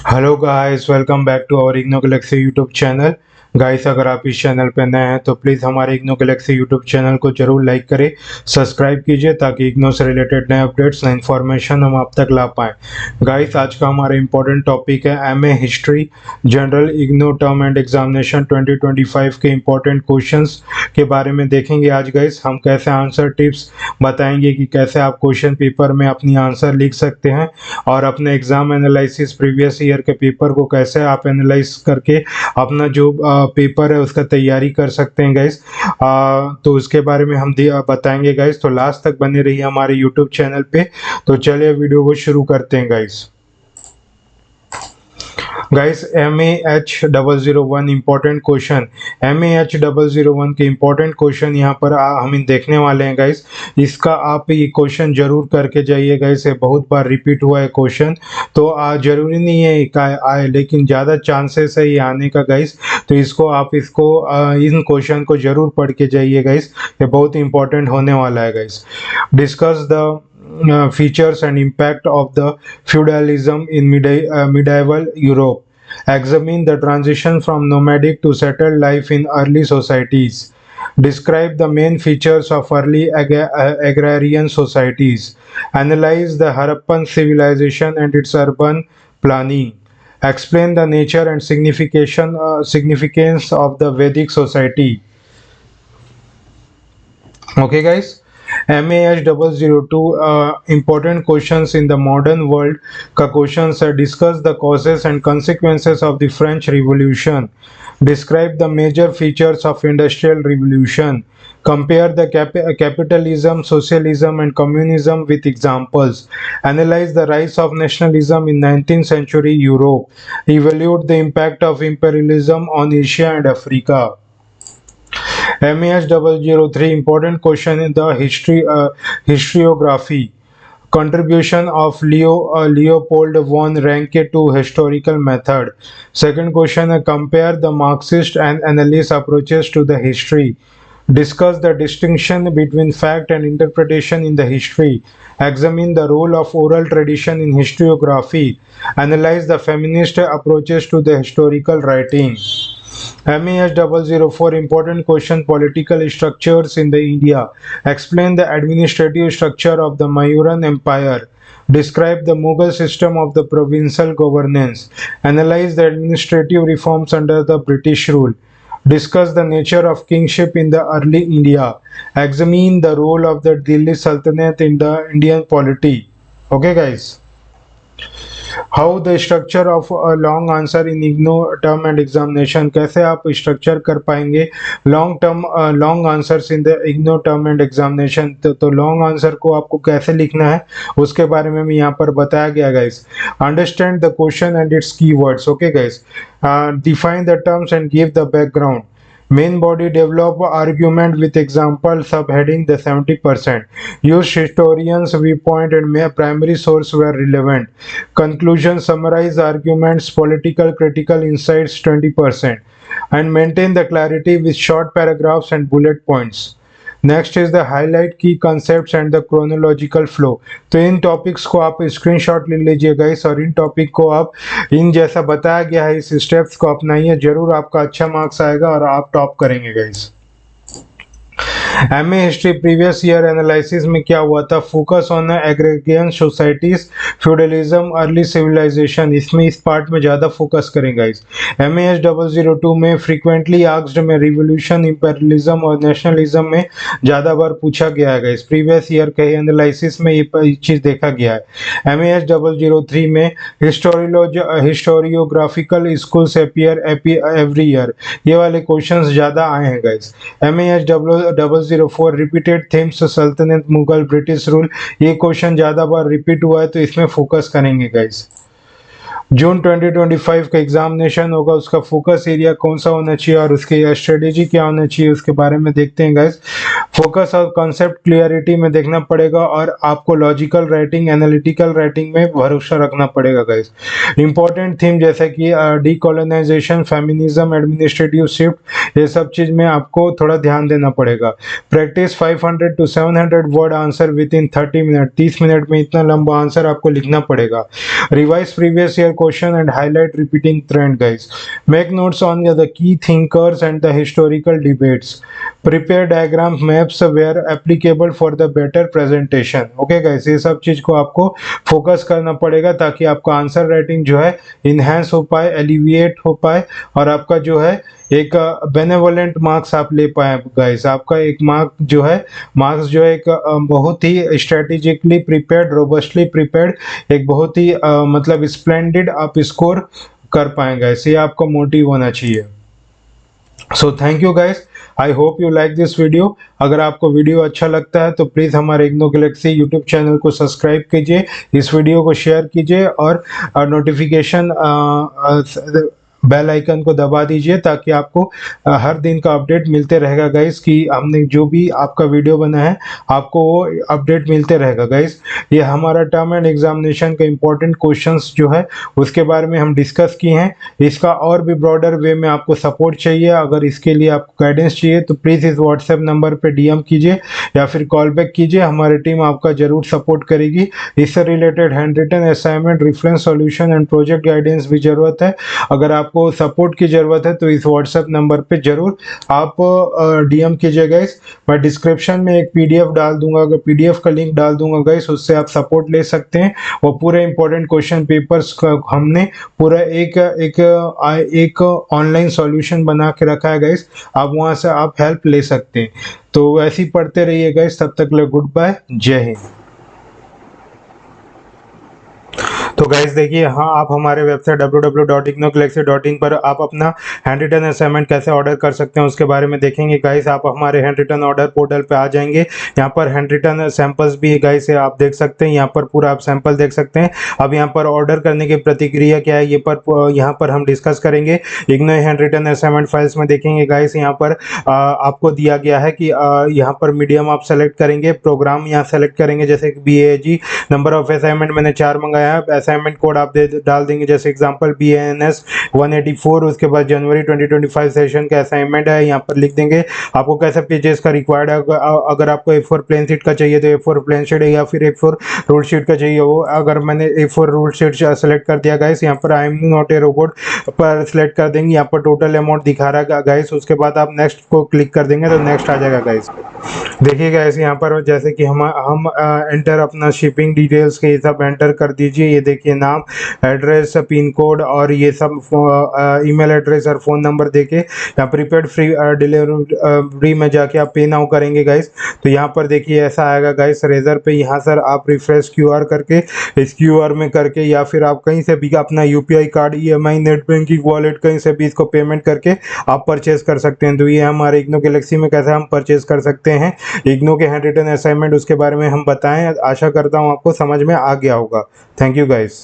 Hello guys, welcome back to our IGNOU galaxy YouTube channel. Guys, अगर आप इस channel पे नए हैं तो प्लीज़ हमारे इग्नो गैलेक्सी यूट्यूब चैनल को जरूर लाइक करें, सब्सक्राइब कीजिए ताकि इग्नो से रिलेटेड नए अपडेट्स, नए इन्फॉर्मेशन हम आप तक ला पाएँ। गाइस, आज का हमारा इंपॉर्टेंट टॉपिक है MA history general IGNOU term and examination 2025 के इंपॉर्टेंट क्वेश्चंस के बारे में देखेंगे। आज गाइस हम कैसे आंसर टिप्स बताएंगे कि कैसे आप क्वेश्चन पेपर में अपनी आंसर लिख सकते हैं और अपने एग्जाम एनालिसिस प्रीवियस ईयर के पेपर को कैसे आप एनालाइज करके अपना जो पेपर है उसका तैयारी कर सकते हैं गाइस। तो उसके बारे में हम बताएंगे गाइस, तो लास्ट तक बने रहिए हमारे यूट्यूब चैनल पे। तो चलिए वीडियो को शुरू करते हैं guys. Guys, MAH001 important question, MAH001 के इंपॉर्टेंट क्वेश्चन यहाँ पर हम देखने वाले हैं गाइस। इसका आप ये क्वेश्चन जरूर करके जाइए गाइस, ये बहुत बार रिपीट हुआ है क्वेश्चन, तो जरूरी नहीं है कि आए, लेकिन ज़्यादा चांसेस है ये आने का गाइस। तो इसको इन क्वेश्चन को जरूर पढ़ के जाइए गाइस, ये बहुत इंपॉर्टेंट होने वाला है guys. Discuss the features and impact of the feudalism in medieval Europe. Examine the transition from nomadic to settled life in early societies. Describe the main features of early agrarian societies. Analyze the Harappan civilization and its urban planning. Explain the nature and significance of the Vedic society. Okay, guys. MAH002 important questions in the modern world का questions है। Discuss the causes and consequences of the French Revolution. Describe the major features of Industrial Revolution. Compare the capitalism, socialism and communism with examples. Analyze the rise of nationalism in 19th century Europe. Evaluate the impact of imperialism on Asia and Africa. MAH003 important question in the historiography. Contribution of Leopold von Ranke to historical method. Second question, compare the Marxist and analyst approaches to the history. Discuss the distinction between fact and interpretation in the history. Examine the role of oral tradition in historiography. Analyze the feminist approaches to the historical writing. MAH004 important question, political structures in the India. Explain the administrative structure of the Mayuran Empire. Describe the Mughal system of the provincial governance. Analyze the administrative reforms under the British rule. Discuss the nature of kingship in the early India. Examine the role of the Delhi Sultanate in the Indian polity. Okay, guys. How the structure of long answer in IGNOU term and examination, कैसे आप structure कर पाएंगे long answers in the IGNOU term and examination. तो long answer को आपको कैसे लिखना है उसके बारे में भी यहाँ पर बताया गया guys. Understand the question and it's keywords. Okay guys, define the terms and give the background. Main body, develop argument with example subheading the 70%. Use historians' viewpoint and primary source where relevant. Conclusion, summarize arguments, political critical insights 20%. And maintain the clarity with short paragraphs and bullet points. Next is the highlight key concepts and the chronological flow. तो इन topics को आप screenshot ले लीजिए guys, और इन topic को आप इन जैसा बताया गया है इस स्टेप्स को अपनाइए, जरूर आपका अच्छा मार्क्स आएगा और आप टॉप करेंगे guys. MA history previous year analysis में क्या हुआ था, focus on agrarian societies, feudalism, early civilization, इसमें इस पार्ट में ज्यादा फोकस करेंगे इस। MAH002 में फ्रीक्वेंटली आस्क्ड में रिवोल्यूशन, इंपेरियलिज्म और नेशनलिज्म में ज्यादा बार पूछा गया है इस प्रीवियस ईयर के एनालिसिस में ये चीज देखा गया है। MAH003 में हिस्टोरियोग्राफिकल स्कूल्स अपीयर एवरी ईयर, ये वाले क्वेश्चंस ज्यादा आए हैं गाइस। MAH004 रिपीटेड थीम्स, सल्तनत, मुगल, ब्रिटिश रूल, ये क्वेश्चन ज्यादा बार रिपीट हुआ है तो इसमें फोकस करेंगे गाइस। जून 2025 का एग्जामिनेशन होगा, उसका फोकस एरिया कौन सा होना चाहिए और उसकी स्ट्रेटेजी क्या होना चाहिए उसके बारे में देखते हैं गाइस। फोकस और कॉन्सेप्ट क्लियरिटी में देखना पड़ेगा और आपको लॉजिकल राइटिंग, एनालिटिकल राइटिंग में भरोसा रखना पड़ेगा गाइस। इंपॉर्टेंट थीम जैसे कि डीकोलोनाइजेशन, फेमिनिज्म, एडमिनिस्ट्रेटिव शिफ्ट, ये सब चीज में आपको थोड़ा ध्यान देना पड़ेगा। Practice 500 to 700 word answer within 30 minute, 30 minute में इतना लंबा आंसर आपको लिखना पड़ेगा। Revise previous year question and highlight repeating trend guys. Make notes on the key thinkers and the historical debates. Prepare diagram maps where applicable for the better presentation. Okay guys, ये सब चीज को आपको focus करना पड़ेगा ताकि आपका answer writing जो है इनहेंस हो पाए, एलिविएट हो पाए और आपका जो है एक बेनेवोलेंट मार्क्स आप ले पाए गाइस। आपका एक मार्क्स जो है एक बहुत ही स्ट्रेटेजिकली प्रिपेयर्ड, रोबस्टली प्रिपेयर्ड, एक बहुत ही मतलब स्प्लेंडेड आप स्कोर कर पाएंगे। ऐसे ये आपका मोटिव होना चाहिए। So thank you guys, I hope you like this video. अगर आपको वीडियो अच्छा लगता है तो प्लीज़ हमारे इग्नो गैलेक्सी यूट्यूब चैनल को सब्सक्राइब कीजिए, इस वीडियो को शेयर कीजिए और नोटिफिकेशन बेल आइकन को दबा दीजिए ताकि आपको हर दिन का अपडेट मिलते रहेगा गाइस कि हमने जो भी आपका वीडियो बना है आपको वो अपडेट मिलते रहेगा गाइस। ये हमारा टर्म एंड एग्जामिनेशन का इम्पोर्टेंट क्वेश्चंस जो है उसके बारे में हम डिस्कस किए हैं। इसका और भी ब्रॉडर वे में आपको सपोर्ट चाहिए, अगर इसके लिए आपको गाइडेंस चाहिए तो प्लीज़ इस व्हाट्सएप नंबर पे डीएम कीजिए या फिर कॉल बैक कीजिए, हमारी टीम आपका जरूर सपोर्ट करेगी। इससे related hand written assignment, reference solution and project guidance भी जरूरत है। अगर आपको सपोर्ट की जरूरत है तो इस व्हाट्सएप नंबर पे जरूर आप डीएम कीजिए गाइस। मैं डिस्क्रिप्शन में एक पीडीएफ डाल दूंगा, अगर पीडीएफ का लिंक डाल दूंगा गाइस, उससे आप सपोर्ट ले सकते हैं। वो पूरे इंपॉर्टेंट क्वेश्चन पेपर्स का हमने पूरा एक ऑनलाइन सॉल्यूशन बना के रखा है गाइस, आप वहां से आप हेल्प ले सकते हैं। तो ऐसे ही पढ़ते रहिए गाइस, तब तक ले गुड बाय, जय हिंद। तो गाइस देखिए, हाँ आप हमारे वेबसाइट www.ignogalaxy.in पर आप अपना हैंड रिटन असाइनमेंट कैसे ऑर्डर कर सकते हैं उसके बारे में देखेंगे गाइस। आप हमारे हैंड रिटन ऑर्डर पोर्टल पे आ जाएंगे, यहाँ पर हैंड रिटन सैंपल्स भी गाइस आप देख सकते हैं, यहाँ पर पूरा आप सैंपल देख सकते हैं। अब यहाँ पर ऑर्डर करने की प्रतिक्रिया क्या है यहाँ पर हम डिस्कस करेंगे। IGNOU hand written assignment files में देखेंगे गाइस, यहाँ पर आपको दिया गया है कि यहाँ पर मीडियम आप सेलेक्ट करेंगे, प्रोग्राम यहाँ सेलेक्ट करेंगे, जैसे BAG। नंबर ऑफ असाइनमेंट मैंने 4 मंगाया है। असाइनमेंट कोड आप डाल देंगे, जैसे एग्जांपल BANS 184, उसके बाद जनवरी 2025 सेशन का असाइनमेंट है, यहाँ पर लिख देंगे। आपको कैसे पेजेस का रिक्वायर्ड है, अगर आपको A4 प्लेन शीट का चाहिए तो A4 प्लेन शीट है, या फिर A4 रूल शीट का चाहिए वो। अगर मैंने A4 रूल शीट सेलेक्ट कर दिया गाइस, यहाँ पर I am not a robot पर सिलेक्ट कर देंगे, यहाँ पर टोटल अमाउंट दिखा रहा है गाइस। उसके बाद आप नेक्स्ट को क्लिक कर देंगे तो नेक्स्ट आ जाएगा गाइस। देखिए गाइस, यहाँ पर जैसे कि हम एंटर अपना शिपिंग डिटेल्स के सब एंटर कर दीजिए। ये देखिए नाम, एड्रेस, पिन कोड और ये सब ईमेल एड्रेस और फ़ोन नंबर देके यहाँ प्रीपेड फ्री डिलीवरी में जाके आप पे नाउ करेंगे गाइस। तो यहाँ पर देखिए ऐसा आएगा गाइस रेजर पे। यहाँ सर आप रिफ्रेश QR करके इस QR में करके या फिर आप कहीं से भी अपना UPI card, EMI, net banking, wallet कहीं से भी इसको पेमेंट करके आप परचेज कर सकते हैं। तो ये हमारे इग्नो गैलेक्सी में कैसे हम परचेज कर सकते हैं इग्नो के हैंड रिटन असाइनमेंट, उसके बारे में हम बताएं। आशा करता हूँ आपको समझ में आ गया होगा। Thank you guys.